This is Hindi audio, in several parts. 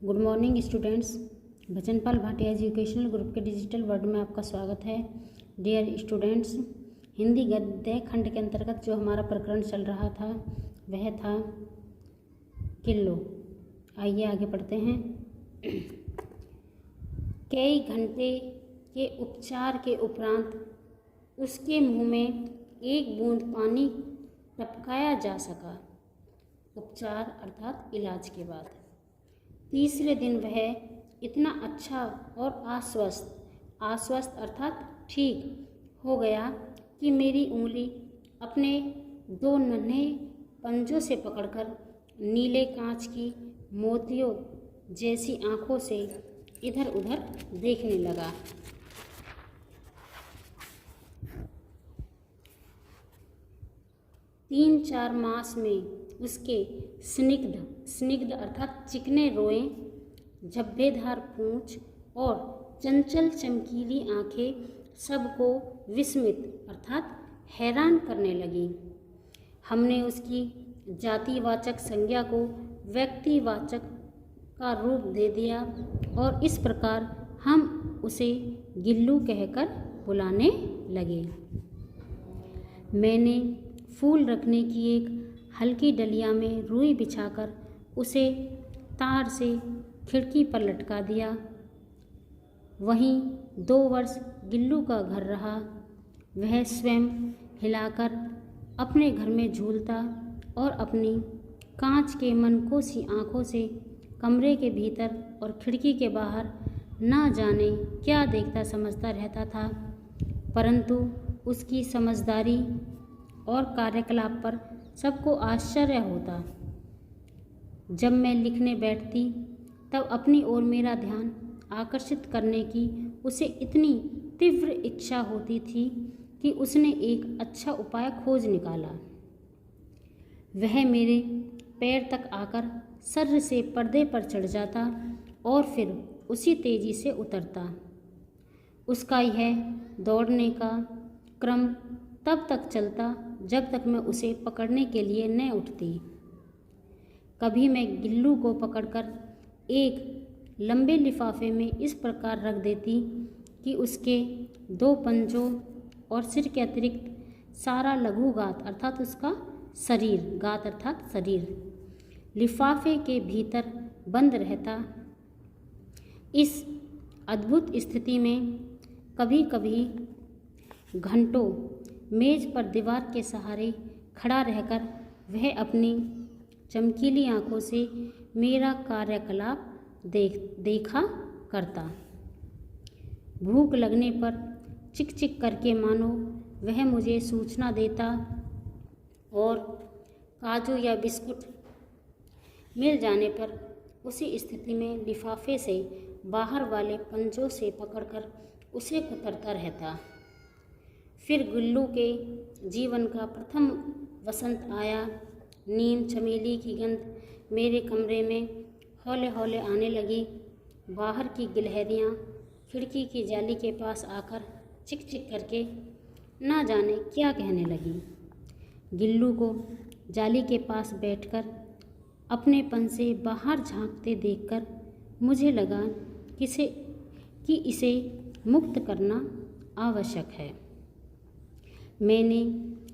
Good morning students. Bhajanpal Bhatia educational group के डिजिटल वर्ड में आपका स्वागत है। डियर स्टूडेंट्स, हिंदी गद्य खंड के अंतर्गत जो हमारा प्रकरण चल रहा था वह था किल्लो। आइए आगे पढ़ते हैं। कई घंटे के उपचार के उपरांत उसके मुंह में एक बूंद पानी टपकाया जा सका। उपचार अर्थात इलाज के बाद तीसरे दिन वह इतना अच्छा और आश्वस्त अर्थात ठीक हो गया कि मेरी उंगली अपने दो नन्हे पंजों से पकड़कर नीले कांच की मोतियों जैसी आंखों से इधर उधर देखने लगा। तीन चार मास में उसके स्निग्ध अर्थात चिकने रोए, झब्बेदार पूंछ और चंचल चमकीली आंखें सबको विस्मित अर्थात हैरान करने लगी। हमने उसकी जातिवाचक संज्ञा को व्यक्तिवाचक का रूप दे दिया और इस प्रकार हम उसे गिल्लू कहकर बुलाने लगे। मैंने फूल रखने की एक हल्की डलिया में रुई बिछाकर उसे तार से खिड़की पर लटका दिया। वहीं 2 वर्ष गिल्लू का घर रहा। वह स्वयं हिलाकर अपने घर में झूलता और अपनी कांच के मनकोसी आँखों से कमरे के भीतर और खिड़की के बाहर ना जाने क्या देखता समझता रहता था, परंतु उसकी समझदारी और कार्यकलाप पर सबको आश्चर्य होता। जब मैं लिखने बैठती तब अपनी ओर मेरा ध्यान आकर्षित करने की उसे इतनी तीव्र इच्छा होती थी कि उसने एक अच्छा उपाय खोज निकाला। वह मेरे पैर तक आकर सर्र से पर्दे पर चढ़ जाता और फिर उसी तेजी से उतरता। उसका यह दौड़ने का क्रम तब तक चलता जब तक मैं उसे पकड़ने के लिए न उठती। कभी मैं गिल्लू को पकड़कर एक लंबे लिफाफे में इस प्रकार रख देती कि उसके 2 पंजों और सिर के अतिरिक्त सारा लघु गात अर्थात उसका शरीर, गात अर्थात शरीर, लिफाफे के भीतर बंद रहता। इस अद्भुत स्थिति में कभी कभी घंटों मेज पर दीवार के सहारे खड़ा रहकर वह अपनी चमकीली आंखों से मेरा कार्यकलाप देखा करता। भूख लगने पर चिक चिक करके मानो वह मुझे सूचना देता और काजू या बिस्कुट मिल जाने पर उसी स्थिति में लिफाफे से बाहर वाले पंजों से पकड़कर उसे कुतरता रहता। फिर गिल्लू के जीवन का प्रथम वसंत आया। नीम चमेली की गंध मेरे कमरे में हौले हौले आने लगी। बाहर की गिलहरियाँ खिड़की की जाली के पास आकर चिक चिक करके ना जाने क्या कहने लगी। गिल्लू को जाली के पास बैठकर अपनेपन से बाहर झांकते देखकर मुझे लगा कि इसे मुक्त करना आवश्यक है। मैंने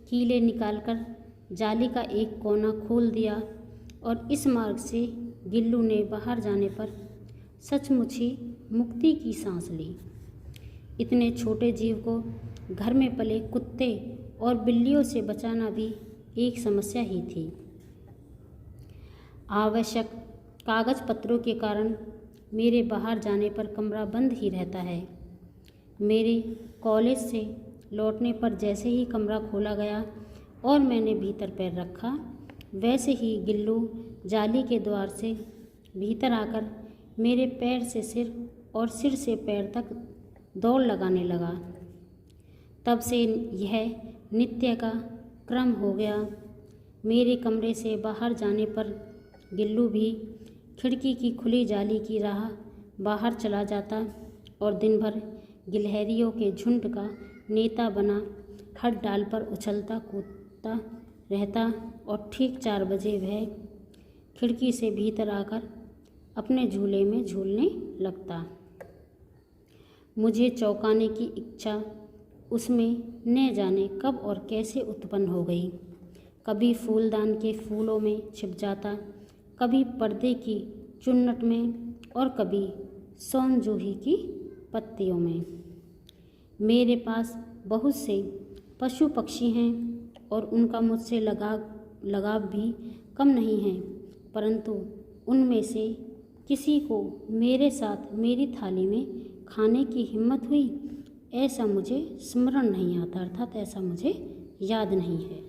कीले निकालकर जाली का एक कोना खोल दिया और इस मार्ग से गिल्लू ने बाहर जाने पर सचमुच ही मुक्ति की सांस ली। इतने छोटे जीव को घर में पले कुत्ते और बिल्लियों से बचाना भी एक समस्या ही थी। आवश्यक कागज पत्रों के कारण मेरे बाहर जाने पर कमरा बंद ही रहता है। मेरे कॉलेज से लौटने पर जैसे ही कमरा खोला गया और मैंने भीतर पैर रखा, वैसे ही गिल्लू जाली के द्वार से भीतर आकर मेरे पैर से सिर और सिर से पैर तक दौड़ लगाने लगा। तब से यह नित्य का क्रम हो गया। मेरे कमरे से बाहर जाने पर गिल्लू भी खिड़की की खुली जाली की राह बाहर चला जाता और दिन भर गिलहरियों के झुंड का नेता बना हर डाल पर उछलता कूदता रहता और ठीक 4 बजे वह खिड़की से भीतर आकर अपने झूले में झूलने लगता। मुझे चौंकाने की इच्छा उसमें न जाने कब और कैसे उत्पन्न हो गई। कभी फूलदान के फूलों में छिप जाता, कभी पर्दे की चुन्नट में और कभी सौन जूही की पत्तियों में। मेरे पास बहुत से पशु पक्षी हैं और उनका मुझसे लगाव भी कम नहीं है, परंतु उनमें से किसी को मेरे साथ मेरी थाली में खाने की हिम्मत हुई, ऐसा मुझे स्मरण नहीं आता, अर्थात ऐसा मुझे याद नहीं है।